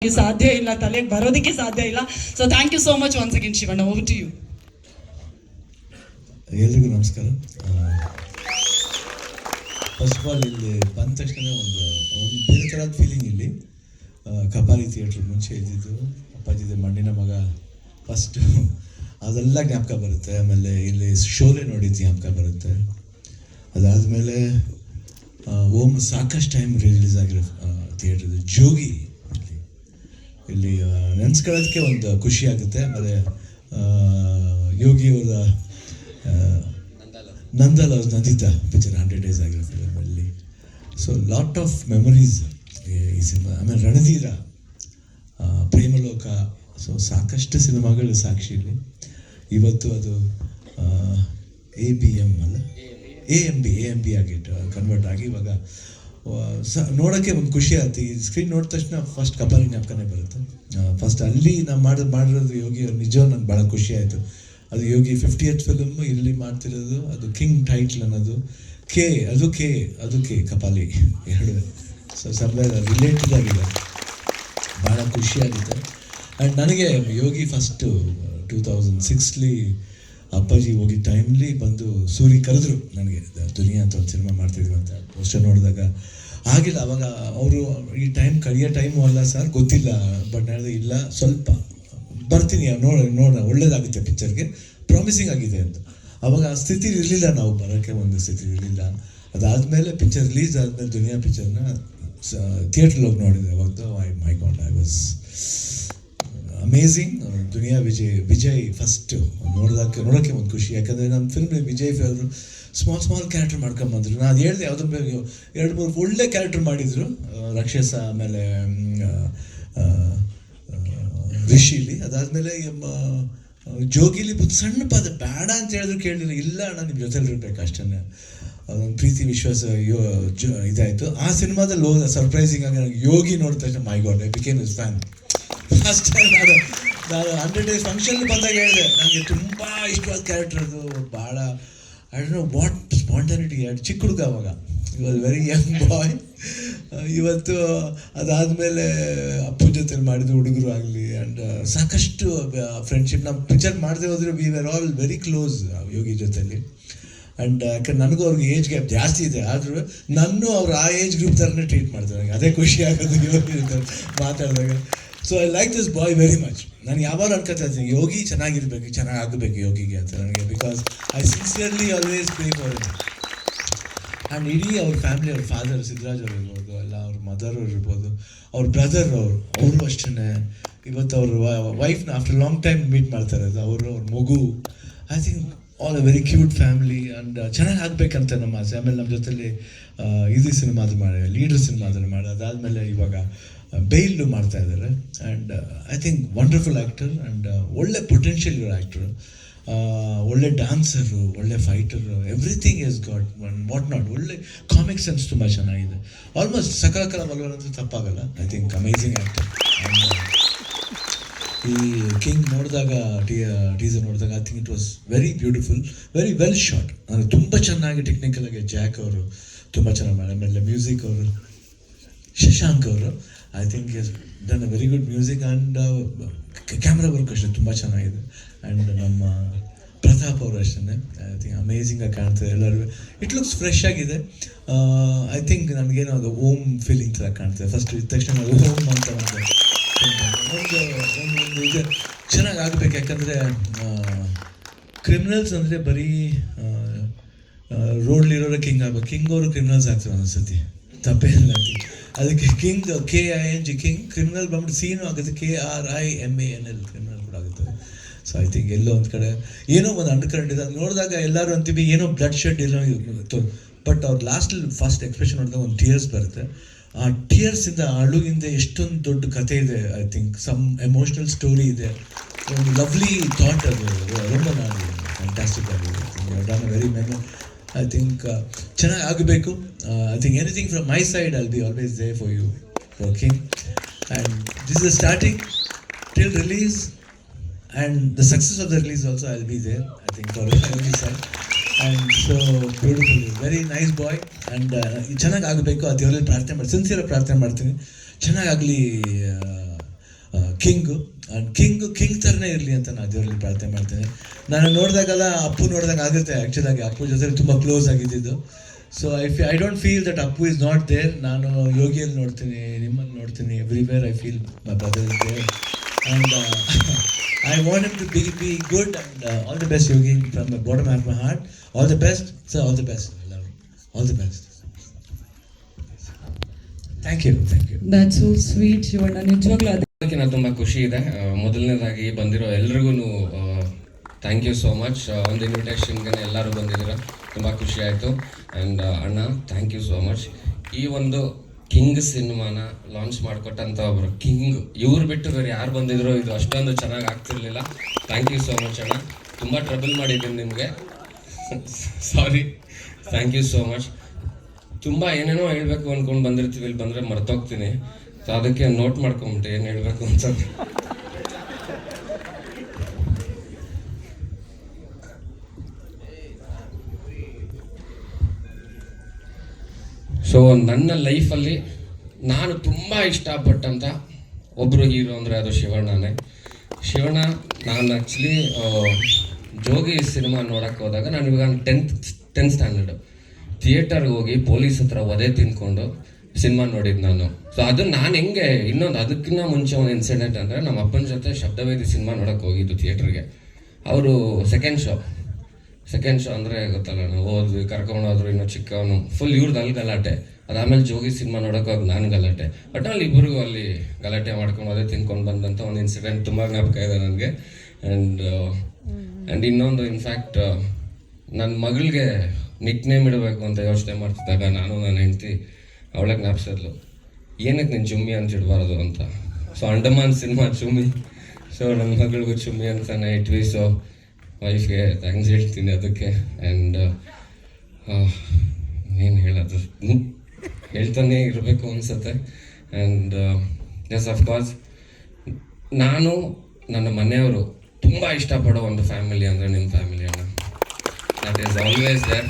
ಸಾಧ್ಯ ಇಲ್ಲ, ತಲೆಗೆ ಬರೋದಕ್ಕೆ ಸಾಧ್ಯ ಇಲ್ಲ. So thank you so much once again Shivanna, over to you. ಎಲ್ರಿಗೂ ನಮಸ್ಕಾರ. ಫಸ್ಟ್ ಆಫ್ ಆಲ್ ಇಲ್ಲಿ ಬಂದ ತಕ್ಷಣ ಒಂದು ಬೇರೆ ಥರದ ಫೀಲಿಂಗ್ ಇಲ್ಲಿ. ಕಪಾಲಿ ಥಿಯೇಟ್ರ್ ಮುಂಚೆ ಇದ್ದಿದ್ದು, ಅಪ್ಪಾಜಿದೆ ಮಣ್ಣಿನ ಮಗ ಫಸ್ಟು, ಅದೆಲ್ಲ ಜ್ಞಾಪಕ ಬರುತ್ತೆ. ಆಮೇಲೆ ಇಲ್ಲಿ ಶೋಲೆ ನೋಡಿದ್ದು ಜ್ಞಾಪಕ ಬರುತ್ತೆ. ಅದಾದಮೇಲೆ ಓಮ್ ಸಾಕಷ್ಟು ಟೈಮ್ ರಿಲೀಸ್ ಆಗಿರೋ ಥಿಯೇಟ್ರದ್ದು ಜೋಗಿ ಇಲ್ಲಿ ನೆನೆಸ್ಕೊಳ್ಳೋದಕ್ಕೆ ಒಂದು ಖುಷಿ ಆಗುತ್ತೆ. ಆಮೇಲೆ ಯೋಗಿಯವರ ನಂದಲ್ ಅವ್ರ ನಂದಿತಾ ಪಿಕ್ಚರ್ 100 days ಆಗಿರೋ ಫಿಲಮಲ್ಲಿ. ಸೊ ಲಾಟ್ ಆಫ್ ಮೆಮೊರೀಸ್ ಈ ಸಿನಿಮಾ. ಆಮೇಲೆ ರಣಧೀರ, ಪ್ರೇಮಲೋಕ, ಸೊ ಸಾಕಷ್ಟು ಸಿನಿಮಾಗಳು ಸಾಕ್ಷಿಲಿ. ಇವತ್ತು ಅದು ABM ಅಲ್ಲ, AMB ಆಗಿ ಕನ್ವರ್ಟ್ ಆಗಿ ಇವಾಗ ನೋಡೋಕ್ಕೆ ಒಂದು ಖುಷಿ ಆಯ್ತು. ಈ ಸ್ಕ್ರೀನ್ ನೋಡಿದ ತಕ್ಷಣ ಫಸ್ಟ್ ಕಪಾಲಿ ಜ್ಞಾಪಕನೇ ಬರುತ್ತೆ. ಫಸ್ಟ್ ಅಲ್ಲಿ ನಾವು ಮಾಡಿರೋದು ಯೋಗಿ ನಿಜವಾಗಿ ನಂಗೆ ಭಾಳ ಖುಷಿ ಆಯಿತು. ಅದು ಯೋಗಿ 50th ಫಿಲಮ್ ಇಲ್ಲಿ ಮಾಡ್ತಿರೋದು, ಅದು ಕಿಂಗ್ ಟೈಟ್ಲ್ ಅನ್ನೋದು. ಅದು ಕೆ ಕಪಾಲಿ ಎರಡು. ಸೊ ಸಮ್ವೇರ್ ರಿಲೇಟೆಡ್ ಆಗಿದೆ, ಭಾಳ ಖುಷಿಯಾಗಿದೆ. ಆ್ಯಂಡ್ ನನಗೆ ಯೋಗಿ ಫಸ್ಟು 2006 ಅಪ್ಪಾಜಿ ಹೋಗಿ ಟೈಮ್ಲಿ ಬಂದು ಸೂರಿ ಕರೆದ್ರು ನನಗೆ, ದುನಿಯಾ ಅಂತ ಒಂದು ಸಿನಿಮಾ ಮಾಡ್ತಿದ್ರು ಅಂತ ಪೋಸ್ಟರ್ ನೋಡಿದಾಗ. ಆಗಿಲ್ಲ ಅವಾಗ ಅವರು ಈ ಕಳಿಯೋ ಟೈಮು ಅಲ್ಲ ಸರ್, ಗೊತ್ತಿಲ್ಲ. ಬಟ್ ಹೇಳಿದೆ ಇಲ್ಲ ಸ್ವಲ್ಪ ಬರ್ತೀನಿ, ನೋಡ ಒಳ್ಳೇದಾಗುತ್ತೆ ಪಿಕ್ಚರ್ಗೆ, ಪ್ರಾಮಿಸಿಂಗ್ ಆಗಿದೆ ಅಂತ. ಅವಾಗ ಆ ಸ್ಥಿತಿ ಇರಲಿಲ್ಲ, ನಾವು ಬರೋಕ್ಕೆ ಒಂದು ಸ್ಥಿತಿ ಇರಲಿಲ್ಲ. ಅದಾದಮೇಲೆ ಪಿಕ್ಚರ್ ರಿಲೀಸ್ ಆದಮೇಲೆ ದುನಿಯಾ ಪಿಕ್ಚರ್ನ ಥಿಯೇಟ್ರಲ್ಲಿ ಹೋಗಿ ನೋಡಿದೆ. ಅವಾಗ my god, I was amazing. Duniya Vijay first ನೋಡೋಕ್ಕೆ ಒಂದು ಖುಷಿ. ಯಾಕಂದರೆ ನಮ್ಮ ಫಿಲ್ಮ್ಲಿ ವಿಜಯ್ ಅವರು ಸ್ಮಾಲ್ ಕ್ಯಾರೆಕ್ಟರ್ ಮಾಡ್ಕೊಂಬಂದ್ರು. ನಾನು ಅದು ಹೇಳಿದೆ, ಯಾವುದೋ 2-3 ಒಳ್ಳೆ ಕ್ಯಾರೆಕ್ಟರ್ ಮಾಡಿದರು, ರಾಕ್ಷಸ ಆಮೇಲೆ ರಿಷಿಲಿ. ಅದಾದಮೇಲೆ ಜೋಗಿಲಿ ಸಣ್ಣ ಪದ ಬೇಡ ಅಂತ ಹೇಳಿದ್ರು ಕೇಳಿದ್ರು, ಇಲ್ಲ ಅಣ್ಣ ನಿಮ್ಮ ಜೊತೆಲಿ ಇರಬೇಕು ಅಷ್ಟೇ. ಅದೊಂದು ಪ್ರೀತಿ ವಿಶ್ವಾಸ ಇದಾಯಿತು. ಆ ಸಿನಿಮಾದಲ್ಲಿ ಹೋದ ಸರ್ಪ್ರೈಸಿಂಗ್ ಆಗಿ ನನಗೆ ಯೋಗಿ ನೋಡಿದ ತಕ್ಷಣ my god, I became his fan. First time ನಾನು 100 days ಫಂಕ್ಷನ್ ಬಂದಾಗ ಹೇಳಿದೆ, ನನಗೆ ತುಂಬ ಇಷ್ಟವಾದ ಕ್ಯಾರೆಕ್ಟರ್ ಅದು. ಭಾಳ ಐ ಡೋಂಟ್ ನೋ ವಾಟ್ ಸ್ಪಾಂಟಾನಿಟಿ. ಚಿಕ್ಕ ಹುಡುಗ ಅವಾಗ, ಇವಾಗ ವೆರಿ ಯಂಗ್ ಬಾಯ್. ಇವತ್ತು ಅದಾದಮೇಲೆ ಅಪ್ಪು ಜೊತೆ ಮಾಡಿದ ಹುಡುಗರು ಆಗಲಿ, ಆ್ಯಂಡ್ ಸಾಕಷ್ಟು ಫ್ರೆಂಡ್ಶಿಪ್. ನಮ್ಮ ಪಿಕ್ಚರ್ ಮಾಡದೆ ಹೋದರೆ we were all very close Yogi ಜೊತೆಲಿ. ಆ್ಯಂಡ್ ಯಾಕಂದ್ರೆ ನನಗೂ ಅವ್ರಿಗೆ ಏಜ್ ಗ್ಯಾಪ್ ಜಾಸ್ತಿ ಇದೆ, ಆದರೂ ನಾನು ಅವ್ರು ಆ ಏಜ್ ಗ್ರೂಪ್ ಥರನೇ ಟ್ರೀಟ್ ಮಾಡ್ತಾರೆ. ನನಗೆ ಅದೇ ಖುಷಿ ಆಗೋದು ಯೋಗಿ ಮಾತಾಡಿದಾಗ. So I like this boy very much. ನಾನು ಯಾವಾಗ ಅನ್ಕೋತಾ ಇದ್ದೀನಿ ಯೋಗಿ ಚೆನ್ನಾಗಬೇಕು ಯೋಗಿಗೆ ಅಂತ ನನಗೆ, because I sincerely always pray for him. And ಇಡೀ ಅವ್ರ ಫ್ಯಾಮಿಲಿ, ಅವ್ರ ಫಾದರ್ ಸಿದ್ದರಾಜ್ ಅವ್ರು ಇರ್ಬೋದು, ಎಲ್ಲ ಅವ್ರ ಮದರ್ ಅವ್ರು ಇರ್ಬೋದು, ಅವ್ರ ಬ್ರದರ್ ಅವರು ಅಷ್ಟೇ. ಇವತ್ತು ಅವ್ರ ವೈಫ್ನ ಆಫ್ಟರ್ ಲಾಂಗ್ ಟೈಮ್ ಮೀಟ್ ಮಾಡ್ತಾ ಇರೋದು, ಅವ್ರ ಮಗು. I think all a very cute family. And ಚೆನ್ನಾಗಿ ಆಗಬೇಕಂತ ನಮ್ಮ ಆಸೆ. ಆಮೇಲೆ ನಮ್ಮ ಜೊತೆಲಿ ಇದು ಸಿನಿಮಾದು ಮಾಡಿ, ಲೀಡರ್ ಸಿನಿಮಾದಲ್ಲಿ ಮಾಡಿ, ಅದಾದಮೇಲೆ ಇವಾಗ ಬೇಯ್ಲು ಮಾಡ್ತಾ ಇದ್ದಾರೆ. And I think wonderful actor and ಒಳ್ಳೆ ಪೊಟೆನ್ಷಿಯಲ್ ಇರೋ ಆ್ಯಕ್ಟರು, ಒಳ್ಳೆ ಡ್ಯಾನ್ಸರು, ಒಳ್ಳೆ fighter, everything is got what not. ಒಳ್ಳೆ ಕಾಮಿಕ್ ಸೆನ್ಸ್ ತುಂಬ ಚೆನ್ನಾಗಿದೆ. ಆಲ್ಮೋಸ್ಟ್ ಸಕಲ ಬಲ್ವರ್ ಅಂತೂ ತಪ್ಪಾಗಲ್ಲ. I think amazing actor. And ಈ ಕಿಂಗ್ ನೋಡಿದಾಗ ಟೀಸರ್ ನೋಡಿದಾಗ I think it was very beautiful, very well shot. ಅಂದರೆ ತುಂಬ ಚೆನ್ನಾಗಿ ಟೆಕ್ನಿಕಲಾಗಿ ಜಾಕ್ ಅವರು ತುಂಬ ಚೆನ್ನಾಗಿ ಮಾಡಿ. ಆಮೇಲೆ ಮ್ಯೂಸಿಕ್ ಅವರು ಶಶಾಂಕ್ ಅವರು I think is done a very good music. And camera work ಅಷ್ಟೇ ತುಂಬ ಚೆನ್ನಾಗಿದೆ. ಆ್ಯಂಡ್ ನಮ್ಮ ಪ್ರತಾಪ್ ಅವರು ಅಷ್ಟೇ ಐ ಥಿಂಕ್ ಅಮೇಝಿಂಗಾಗಿ ಕಾಣ್ತದೆ ಎಲ್ಲರೂ. ಇಟ್ ಲುಕ್ಸ್ ಫ್ರೆಶ್ ಆಗಿದೆ. ಐ ಥಿಂಕ್ ನನಗೇನೋ ಅದು ಓಮ್ ಫೀಲಿಂಗ್ ಥರ ಕಾಣ್ತದೆ. ಫಸ್ಟ್ ಇದ್ದ ತಕ್ಷಣ ಓಮ್ ಅಂತ ಒಂದು ಇದು ಚೆನ್ನಾಗಿ ಆಗಬೇಕು. ಯಾಕಂದರೆ ಕ್ರಿಮಿನಲ್ಸ್ ಅಂದರೆ ಬರೀ ರೋಡ್ಲಿರೋರೆ ಕಿಂಗ್ ಆಗಬೇಕು. ಕಿಂಗ್ ಅವರು ಕ್ರಿಮಿನಲ್ಸ್ ಆಗ್ತಾರೆ ಅನಿಸುತ್ತೆ, ತಪ್ಪೇನಿಲ್ಲ. ಅದಕ್ಕೆ ಕಿಂಗ್ KING ಕಿಂಗ್, ಕ್ರಿಮಿನಲ್ ಬಂದ್ಬಿಟ್ಟು ಸೀನು ಆಗುತ್ತೆ, KRIMANL ಕ್ರಿಮಿನಲ್ ಕೂಡ ಆಗುತ್ತೆ. ಸೊ ಐ ಥಿಂಕ್ ಎಲ್ಲೋ ಒಂದು ಕಡೆ ಏನೋ ಒಂದು ಅಂಡರ್ಕರೆಂಟ್ ಇದೆ. ನೋಡಿದಾಗ ಎಲ್ಲರೂ ಅಂತೀವಿ ಏನೋ ಬ್ಲಡ್ ಶೆಡ್ ಏನೋ ಇತ್ತು, ಬಟ್ ಅವ್ರು ಲಾಸ್ಟಲ್ಲಿ ಫಸ್ಟ್ ಎಕ್ಸ್ಪ್ರೆಷನ್ ನೋಡಿದಾಗ ಒಂದು ಟೀಯರ್ಸ್ ಬರುತ್ತೆ. ಆ ಟೀಯರ್ಸಿಂದ ಅಳುಗಿಂದ ಎಷ್ಟೊಂದು ದೊಡ್ಡ ಕಥೆ ಇದೆ. I think some emotional story ಇದೆ, ಒಂದು ಲವ್ಲಿ ಥಾಟ್. ಅದು ತುಂಬ ನಾನು ಫ್ಯಾಂಟಾಸ್ಟಿಕ್ ಆಗಿದೆ. ಡನ್ ವೆರಿ ಮೆಮೊ. ಐ ಥಿಂಕ್ ಚೆನ್ನಾಗಿ ಆಗಬೇಕು. I think anything from my side I will be always there for you, for King. And this is the starting till release, and the success of the release also I will be there, I think for Yogi side. And so beautiful, very nice boy. And ಚೆನ್ನಾಗಿ ಆಗಬೇಕು, ಆ ದೇವರಲ್ಲಿ ಪ್ರಾರ್ಥನೆ ಮಾಡಿ, ಸಿನ್ಸಿಯರಾಗಿ ಪ್ರಾರ್ಥನೆ ಮಾಡ್ತೀನಿ, ಚೆನ್ನಾಗಾಗಲಿ king ಥರನೇ ಇರಲಿ ಅಂತ ನಾನು ದೇವರಲ್ಲಿ ಪ್ರಾರ್ಥನೆ ಮಾಡ್ತೇನೆ. ನಾನು ನೋಡಿದಾಗೆಲ್ಲ ಅಪ್ಪು ನೋಡಿದಾಗ ಆಗುತ್ತೆ, ಆ್ಯಕ್ಚುಲಾಗಿ ಅಪ್ಪು ಜೊತೆ ತುಂಬ ಕ್ಲೋಸ್ ಆಗಿದ್ದಿದ್ದು. So I don't feel that Appu is not there. ನಾನು ಯೋಗಿಯಲ್ಲಿ ನೋಡ್ತೀನಿ, ನಿಮ್ಮನ್ನು ನೋಡ್ತೀನಿ, everywhere I feel my brother is there. And I want him to be good, and all the best, Yogi, from the bottom of my heart. All the best, sir, all the best. I love you. All the best. Thank you. That's so sweet Shivanna, ನಿಜವಾಗ್ಲೂ ಅದಕ್ಕೆ ತುಂಬ ಖುಷಿ ಇದೆ. ಮೊದಲನೇದಾಗಿ ಬಂದಿರೋ ಎಲ್ರಿಗೂ thank you so much. ಒಂದು ಇನ್ವಿಟೇಷನ್ಗೆ ಎಲ್ಲರೂ ಬಂದಿದ್ದೀರ, ತುಂಬ ಖುಷಿ ಆಯಿತು. ಆ್ಯಂಡ್ ಅಣ್ಣ ಥ್ಯಾಂಕ್ ಯು ಸೋ ಮಚ್. ಈ ಒಂದು ಕಿಂಗ್ ಸಿನಿಮಾನ ಲಾಂಚ್ ಮಾಡಿಕೊಟ್ಟಂಥ ಒಬ್ಬರು ಕಿಂಗ್, ಇವ್ರು ಬಿಟ್ಟು ಬೇರೆ ಯಾರು ಬಂದಿದ್ರು ಇದು ಅಷ್ಟೊಂದು ಚೆನ್ನಾಗಿ ಆಗ್ತಿರ್ಲಿಲ್ಲ. ಥ್ಯಾಂಕ್ ಯು ಸೋ ಮಚ್ ಅಣ್ಣ. ತುಂಬ ಟ್ರಬಲ್ ಮಾಡಿದ್ದೀನಿ ನಿಮಗೆ, sorry. Thank you so much. ತುಂಬ ಏನೇನೋ ಹೇಳಬೇಕು ಅಂದ್ಕೊಂಡು ಬಂದಿರ್ತೀವಿ, ಇಲ್ಲಿ ಬಂದರೆ ಮರ್ತೋಗ್ತೀನಿ. ಸೊ ಅದಕ್ಕೆ ನೋಟ್ ಮಾಡ್ಕೊಂಬಿಟ್ಟು ಏನು ಹೇಳಬೇಕು ಅಂತ. ಸೊ ನನ್ನ ಲೈಫಲ್ಲಿ ನಾನು ತುಂಬ ಇಷ್ಟಪಟ್ಟಂಥ ಒಬ್ಬರು ಹೀರೋ ಅಂದರೆ ಅದು ಶಿವಣ್ಣನೇ. ಶಿವಣ್ಣ, ನಾನು ಆ್ಯಕ್ಚುಲಿ ಜೋಗಿ ಸಿನಿಮಾ ನೋಡೋಕ್ಕೆ ಹೋದಾಗ ನಾನು ಇವಾಗ ಟೆಂತ್ ಸ್ಟ್ಯಾಂಡರ್ಡು ಥಿಯೇಟರ್ಗೆ ಹೋಗಿ ಪೊಲೀಸ್ ಹತ್ರ ಒದೆ ತಿನ್ಕೊಂಡು ಸಿನಿಮಾ ನೋಡಿದ್ದು ನಾನು. ಸೊ ಅದು ನಾನು ಹೆಂಗೆ ಇನ್ನೊಂದು ಅದಕ್ಕಿಂತ ಮುಂಚೆ ಒಂದು ಇನ್ಸಿಡೆಂಟ್ ಅಂದರೆ ನಮ್ಮ ಅಪ್ಪನ ಜೊತೆ ಶಬ್ದವೇದಿ ಸಿನಿಮಾ ನೋಡೋಕ್ಕೆ ಹೋಗಿದ್ದು ಥಿಯೇಟ್ರಿಗೆ. ಅವರು ಸೆಕೆಂಡ್ ಶೋ ಅಂದರೆ ಗೊತ್ತಲ್ಲ, ನಾವು ಹೋದ್ವಿ, ಕರ್ಕೊಂಡೋದ್ರು, ಇನ್ನೂ ಚಿಕ್ಕವನು, ಫುಲ್ ಇವ್ರದ್ದು ಅಲ್ಲಿ ಗಲಾಟೆ. ಅದಾದಮೇಲೆ ಜೋಗಿ ಸಿನಿಮಾ ನೋಡೋಕೆ ಹೋಗಿ ನಾನು ಗಲಾಟೆ. ಬಟ್ ಅಲ್ಲಿ ಇಬ್ಬರಿಗೂ ಅಲ್ಲಿ ಗಲಾಟೆ ಮಾಡ್ಕೊಂಡು ಅದೇ ತಿನ್ಕೊಂಡು ಬಂದಂಥ ಒಂದು ಇನ್ಸಿಡೆಂಟ್ ತುಂಬ ಜ್ಞಾಪಕ ಇದೆ ನನಗೆ. ಆ್ಯಂಡ್ ಇನ್ನೊಂದು, ಇನ್ಫ್ಯಾಕ್ಟ್ ನನ್ನ ಮಗಳಿಗೆ ನಿಕ್ ನೇಮ್ ಇಡಬೇಕು ಅಂತ ಯೋಚನೆ ಮಾಡ್ತಿದ್ದಾಗ ನಾನು ನನ್ನ ಹೆಂಡ್ತಿ ಅವಳಿಗೆ ಜ್ಞಾಪಿಸಿದ್ಲು, ಏನಕ್ಕೆ ನೀನು ಚುಮ್ಮಿ ಅಂತ ಇಡಬಾರ್ದು ಅಂತ. ಸೊ ಅಂಡಮಾನ್ ಸಿನಿಮಾ ಚುಮ್ಮಿ, ಸೊ ನನ್ನ ಮಗಳಿಗೂ ಚುಮ್ಮಿ ಅಂತಾನೆ ಇಟ್ವಿ. ಸೊ ವೈಫ್ಗೆ ಥ್ಯಾಂಕ್ಸ್ ಹೇಳ್ತೀನಿ ಅದಕ್ಕೆ. ಆ್ಯಂಡ್ ಏನು ಹೇಳೋದು, ಹೇಳ್ತಾನೆ ಇರಬೇಕು ಅನಿಸುತ್ತೆ. ಆ್ಯಂಡ್ ಎಸ್, ಅಫ್ಕೋರ್ಸ್ ನಾನು ನನ್ನ ಮನೆಯವರು ತುಂಬ ಇಷ್ಟಪಡೋ ಒಂದು ಫ್ಯಾಮಿಲಿ ಅಂದರೆ ನಿಮ್ಮ ಫ್ಯಾಮಿಲಿ ಅಣ್ಣ. That is always there.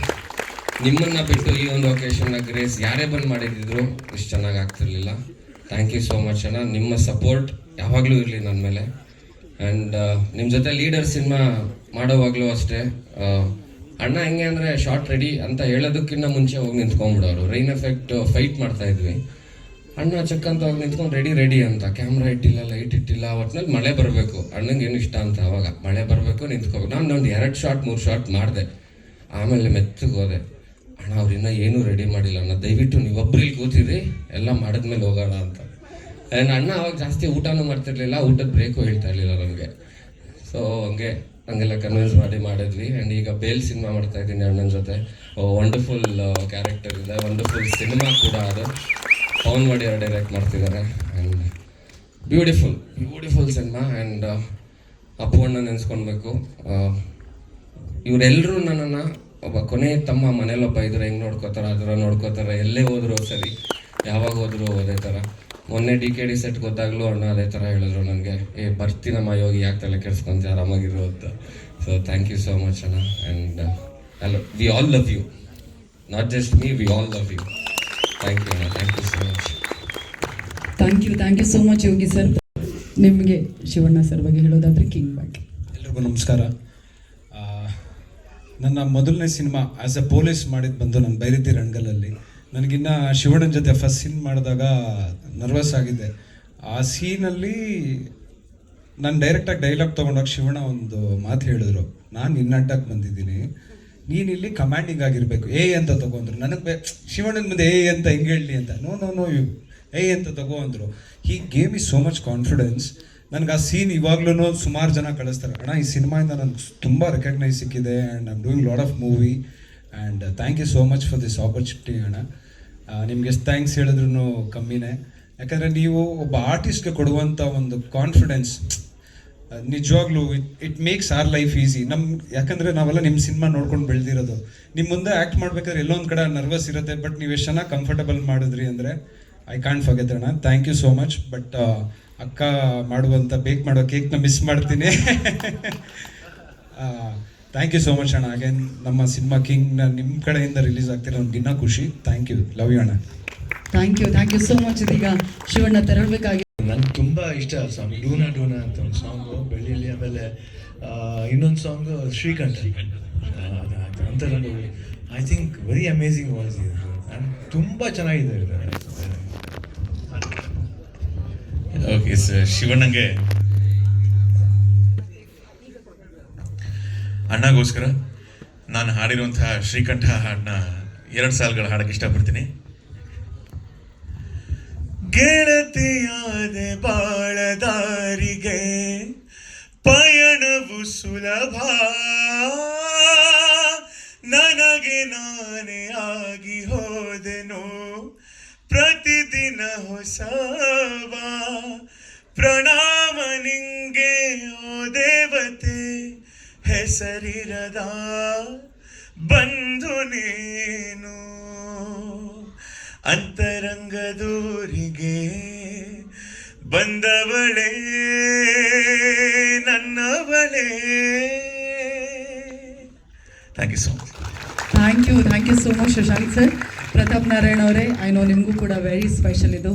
ನಿಮ್ಮನ್ನು ಬಿಟ್ಟು ಈ ಒಂದು ಒಕೇಶನ್ನ ಗ್ರೇಸ್ ಯಾರೇ ಬಂದು ಮಾಡಿದ್ರು ಇಷ್ಟು ಚೆನ್ನಾಗಿ ಆಗ್ತಿರ್ಲಿಲ್ಲ. ಥ್ಯಾಂಕ್ ಯು ಸೋ ಮಚ್ ಅಣ್ಣ. ನಿಮ್ಮ ಸಪೋರ್ಟ್ ಯಾವಾಗಲೂ ಇರಲಿ ನನ್ನ ಮೇಲೆ. ಆ್ಯಂಡ್ ನಿಮ್ಮ ಜೊತೆ ಲೀಡರ್ ಸಿನಿಮಾ ಮಾಡೋವಾಗಲೂ ಅಷ್ಟೇ, ಅಣ್ಣ ಹೆಂಗೆ ಅಂದರೆ ಶಾರ್ಟ್ ರೆಡಿ ಅಂತ ಹೇಳೋದಕ್ಕಿಂತ ಮುಂಚೆ ಹೋಗಿ ನಿಂತ್ಕೊಂಡ್ಬಿಡೋರು. ರೈನ್ ಎಫೆಕ್ಟ್ ಫೈಟ್ ಮಾಡ್ತಾಯಿದ್ವಿ, ಅಣ್ಣ ಚೆಕ್ ಅಂತ ಹೋಗಿ ನಿಂತ್ಕೊಂಡು ರೆಡಿ ಅಂತ. ಕ್ಯಾಮ್ರಾ ಇಟ್ಟಿಲ್ಲ, ಲೈಟ್ ಇಟ್ಟಿಲ್ಲ, ಒಟ್ಟಿನಲ್ಲಿ ಮಳೆ ಬರಬೇಕು, ಅಣ್ಣಂಗೆ ಏನು ಇಷ್ಟ ಅಂತ ಅವಾಗ ಮಳೆ ಬರಬೇಕು, ನಿಂತ್ಕೋಬೇಕು. ನಾನು ಒಂದು 2-3 ಶಾಟ್ ಮಾಡಿದೆ, ಆಮೇಲೆ ಮೆತ್ತಗೆ ಹೋದೆ. ಅಣ್ಣ ಅವ್ರು ಇನ್ನೂ ಏನೂ ರೆಡಿ ಮಾಡಿಲ್ಲ ಅಣ್ಣ, ದಯವಿಟ್ಟು ನೀವೊಬ್ಬರಲ್ಲಿ ಕೂತಿರಿ, ಎಲ್ಲ ಮಾಡಿದ್ಮೇಲೆ ಹೋಗೋಣ ಅಂತ. ಆ್ಯಂಡ್ ಅಣ್ಣ ಅವಾಗ ಜಾಸ್ತಿ ಊಟನೂ ಮಾಡ್ತಿರ್ಲಿಲ್ಲ, ಊಟದ ಬ್ರೇಕು ಹೇಳ್ತಾ ಇರಲಿಲ್ಲ ನನಗೆ. ಸೊ ಹಂಗೆಲ್ಲ ಕನ್ವಿನ್ಸ್ ಮಾಡಿದ್ವಿ. ಆ್ಯಂಡ್ ಈಗ ಬೇಲ್ ಸಿನಿಮಾ ಮಾಡ್ತಾ ಇದ್ದೀನಿ ಅಣ್ಣನ ಜೊತೆ. ವಂಡರ್ಫುಲ್ ಕ್ಯಾರೆಕ್ಟರ್ ಇದೆ, ವಂಡರ್ಫುಲ್ ಸಿನಿಮಾ ಕೂಡ ಅದು. ಪವನ್ ವಾಡಿಯರ್ ಡೈರೆಕ್ಟ್ ಮಾಡ್ತಿದ್ದಾರೆ. And beautiful cinema. And Appu ಅಣ್ಣ ನೆನೆಸ್ಕೊಳ್ಬೇಕು. ಇವರೆಲ್ಲರೂ ನನ್ನನ್ನು ಒಬ್ಬ ಕೊನೆ ತಮ್ಮ ಮನೇಲೊಬ್ಬ ಇದ್ರೆ ಹೆಂಗೆ ನೋಡ್ಕೋತಾರೆ, ಎಲ್ಲೇ ಹೋದ್ರು ಸರಿ, ಯಾವಾಗ ಹೋದ್ರು ಅದೇ ಥರ. ಮೊನ್ನೆ DKD ಸೆಟ್ಗೆ ಹೋದಾಗಲೂ ಅಣ್ಣ ಅದೇ ಥರ ಹೇಳಿದ್ರು ನನಗೆ, ಬರ್ತೀನಮ್ಮ ಯೋಗಿ, ಯಾಕೆ ತಲೆ ಕೆಡ್ಸ್ಕೊಂತ, ಆರಾಮಾಗಿರು ಅಂತ. So thank you so much ಅಣ್ಣ. And we all love you, not just me, we all love you. Thank you ಅಣ್ಣ, thank you so much. Thank you so much Yogi sir. ನಿಮಗೆ ಶಿವಣ್ಣ ಸರ್ ಬಗ್ಗೆ ಹೇಳೋದಾದ್ರೆ ಕಿಂಗ್ ಬಗ್ಗೆ. ಎಲ್ರಿಗೂ ನಮಸ್ಕಾರ. ನನ್ನ ಮೊದಲನೇ ಸಿನಿಮಾ ಆ್ಯಸ್ ಎ ಪೊಲೀಸ್ ಮಾಡಿದ್ದು ಬಂದು ನಾನು ಬೈರತಿ ರಂಗಲಲ್ಲಿ. ನನಗಿನ್ನ ಶಿವಣ್ಣನ ಜೊತೆ ಫಸ್ಟ್ ಸೀನ್ ಮಾಡಿದಾಗ ನರ್ವಸ್ ಆಗಿದ್ದೆ. ಆ ಸೀನಲ್ಲಿ ನಾನು ಡೈರೆಕ್ಟಾಗಿ ಡೈಲಾಗ್ ತೊಗೊಂಡಾಗ ಶಿವಣ್ಣ ಒಂದು ಮಾತು ಹೇಳಿದ್ರು, ನಾನು ನಿನ್ನಟ್ಟಕ್ಕೆ ಬಂದಿದ್ದೀನಿ, ನೀನು ಇಲ್ಲಿ ಕಮಾಂಡಿಂಗ್ ಆಗಿರಬೇಕು, ಅಂತ ತೊಗೊಂಡ್ರು. ನನಗೆ ಶಿವಣ್ಣನ ಮುಂದೆ ಅಂತ ಹೆಂಗೆ ಹೇಳಲಿ ಅಂತ, ನೋ ಅಂತ ತಗೋ ಅಂದರು. He gave me so much confidence. ನನಗೆ ಆ ಸೀನ್ ಇವಾಗ್ಲೂ ಸುಮಾರು ಜನ ಕಳಿಸ್ತಾರೆ, ಅಣ್ಣ ಈ ಸಿನಿಮಾಯಿಂದ ನನಗೆ ತುಂಬ ರೆಕಗ್ನೈಸ್ ಸಿಕ್ಕಿದೆ and I am doing lot of movie and thank you so much for this opportunity ಅಣ್ಣ. ನಿಮ್ಗೆ ಎಷ್ಟು ಥ್ಯಾಂಕ್ಸ್ ಹೇಳಿದ್ರು ಕಮ್ಮಿನೇ. ಯಾಕಂದರೆ ನೀವು ಒಬ್ಬ ಆರ್ಟಿಸ್ಟ್ಗೆ ಕೊಡುವಂಥ ಒಂದು ಕಾನ್ಫಿಡೆನ್ಸ್ ನಿಜವಾಗ್ಲೂ it makes our life easy. ಯಾಕಂದರೆ ನಾವೆಲ್ಲ ನಿಮ್ಮ ಸಿನಿಮಾ ನೋಡ್ಕೊಂಡು ಬೆಳೆದಿರೋದು. ನಿಮ್ಮ ಮುಂದೆ ಆ್ಯಕ್ಟ್ ಮಾಡ್ಬೇಕಾದ್ರೆ ಎಲ್ಲೊಂದು ಕಡೆ ನರ್ವಸ್ ಇರುತ್ತೆ, ಬಟ್ ನೀವು ಎಷ್ಟು ಚೆನ್ನಾಗಿ ಕಂಫರ್ಟಬಲ್ ಮಾಡಿದ್ರಿ ಅಂದರೆ ಐ ಕಾಂಟ್ ಫರ್ಗೆಟ್ ಅಣ್ಣ. Thank you so much. But ಅಕ್ಕ ಬೇಕ್ ಮಾಡೋ ಕೇಕ್ನ ಮಿಸ್ ಮಾಡ್ತೀನಿ. ಥ್ಯಾಂಕ್ ಯು ಸೋ ಮಚ್ ಅಣ್ಣ. ಅಗೇನ್ ನಮ್ಮ ಸಿನಿಮಾ ಕಿಂಗ್ನ ನಿಮ್ಮ ಕಡೆಯಿಂದ ರಿಲೀಸ್ ಆಗ್ತಿರೋ ನಮ್ಗೆ ಇನ್ನೂ ಖುಷಿ. ಥ್ಯಾಂಕ್ ಯು, ಲವ್ ಯು ಅಣ್ಣ. Thank you so much. ಇದೀಗ ಶಿವಣ್ಣ ತೆರಳಬೇಕಾಗಿ ನಂಗೆ ತುಂಬ ಇಷ್ಟ ಸಾಂಗ್ ಡೂನಾ ಡೂನಾ ಅಂತ ಒಂದು ಸಾಂಗು ಬೆಳ್ಳಿಯಲ್ಲಿ. ಆಮೇಲೆ ಇನ್ನೊಂದು ಸಾಂಗು ಶ್ರೀಕಂಠ ಒಂಥರ I think very amazing voice ಇದೆ ಆ್ಯಂಡ್ ತುಂಬ ಚೆನ್ನಾಗಿದೆ ಇದು. ಓಕೆ ಶಿವಣ್ಣಂಗೆ ಅಣ್ಣಗೋಸ್ಕರ ನಾನು ಹಾಡಿರುವಂತಹ ಶ್ರೀಕಂಠ ಹಾಡನ್ನ 2 ಸಾಲುಗಳ ಹಾಡಕ್ಕೆ ಇಷ್ಟಪಡ್ತೀನಿ. ಗೆಳತಿಯಾದೆ ಬಾಳದಾರಿಗೆ ಪಯಣವು ಸುಲಭ, ನನಗೆ ನಾನೇ ಆಗಿ ಹೋದೆನು ಪ್ರತಿದಿನ ಹೊಸವ. ಪ್ರಣಾಮ ನಿಂಗೆ ಓ ದೇವತೆ, ಹೆಸರಿರದ ಬಂಧು ನೀನು. ಅಂತರಂಗದೂರಿಗೆ ಬಂದವಳೇ ನನ್ನವಳೇ. Thank you so much. Thank you so much Shashank sir. Pratap Narayan ಅವರೇ, ಐ ನೋ ನಿಮಗೂ ಕೂಡ ವೆರಿ ಸ್ಪೆಷಲ್ ಇದು.